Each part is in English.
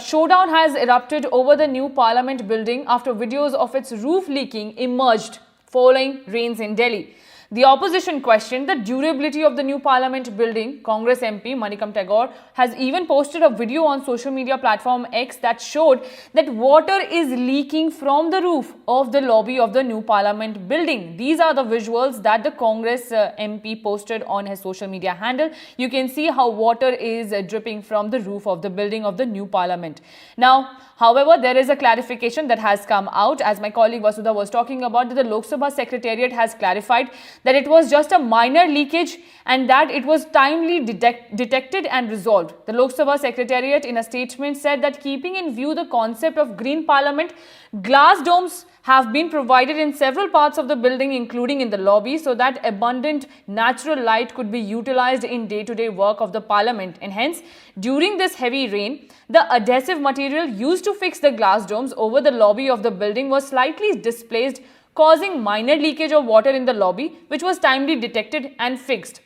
Showdown has erupted over the new parliament building after videos of its roof leaking emerged following rains in Delhi. The opposition questioned the durability of the new parliament building. Congress MP Manikam Tagore has even posted a video on social media platform X that showed that water is leaking from the roof of the lobby of the new parliament building. These are the visuals that the Congress MP posted on his social media handle. You can see how water is dripping from the roof of the building of the new parliament. Now, however, there is a clarification that has come out, as my colleague Vasudha was talking about, that the Lok Sabha Secretariat has clarified that it was just a minor leakage and that it was timely detected and resolved. The Lok Sabha Secretariat in a statement said that keeping in view the concept of green parliament, glass domes have been provided in several parts of the building, including in the lobby, so that abundant natural light could be utilized in day-to-day work of the parliament. And hence, during this heavy rain, the adhesive material used to fix the glass domes over the lobby of the building was slightly displaced, causing minor leakage of water in the lobby, which was timely detected and fixed.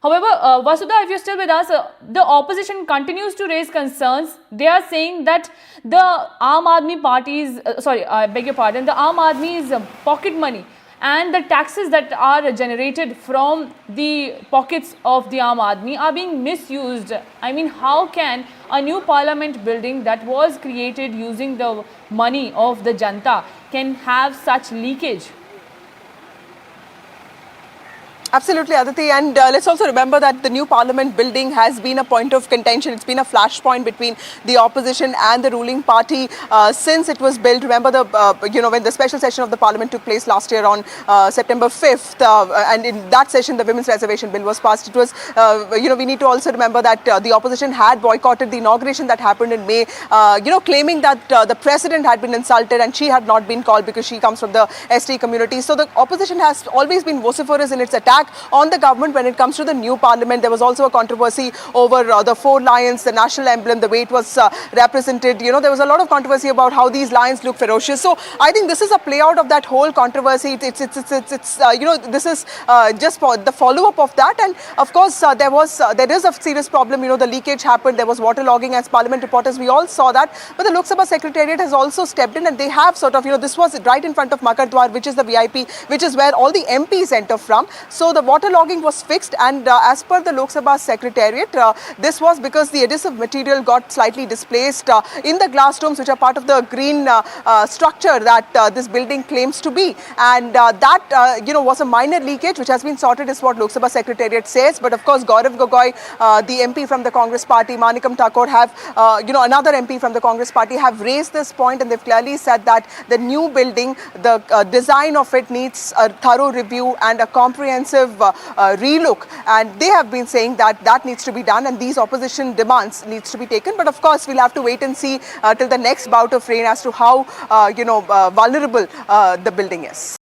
However, Vasudha, if you're still with us, the opposition continues to raise concerns. They are saying that the Aam Aadmi Party's, the Aam Aadmi's pocket money and the taxes that are generated from the pockets of the Aam Aadmi are being misused. I mean, how can a new parliament building that was created using the money of the Janta can have such leakage? Absolutely, Aditi, and let's also remember that the new parliament building has been a point of contention. It's been a flashpoint between the opposition and the ruling party since it was built. Remember when the special session of the parliament took place last year on September 5th, and in that session the women's reservation bill was passed. It was, we need to also remember that the opposition had boycotted the inauguration that happened in May, claiming that the president had been insulted and she had not been called because she comes from the ST community. So the opposition has always been vociferous in its attack on the government when it comes to the new parliament. There was also a controversy over the 4 lions, the national emblem, the way it was represented. There was a lot of controversy about how these lions look ferocious. So I think this is a play out of that whole controversy. This is just for the follow up of that. And of course, there is a serious problem. The leakage happened. There was waterlogging as parliament reporters. We all saw that. But the Lok Sabha Secretariat has also stepped in, and they have sort of, this was right in front of Makar Dwar, which is the VIP, which is where all the MPs enter from. So the waterlogging was fixed, and as per the Lok Sabha Secretariat, this was because the adhesive material got slightly displaced in the glass domes, which are part of the green structure that this building claims to be. And that was a minor leakage which has been sorted, is what Lok Sabha Secretariat says. But of course, Gaurav Gogoi, the MP from the Congress party, Manikam Tagore have, another MP from the Congress party have raised this point, and they've clearly said that the new building, the design of it needs a thorough review and a comprehensive relook, and they have been saying that that needs to be done, and these opposition demands needs to be taken. But of course, we'll have to wait and see till the next bout of rain as to how vulnerable the building is.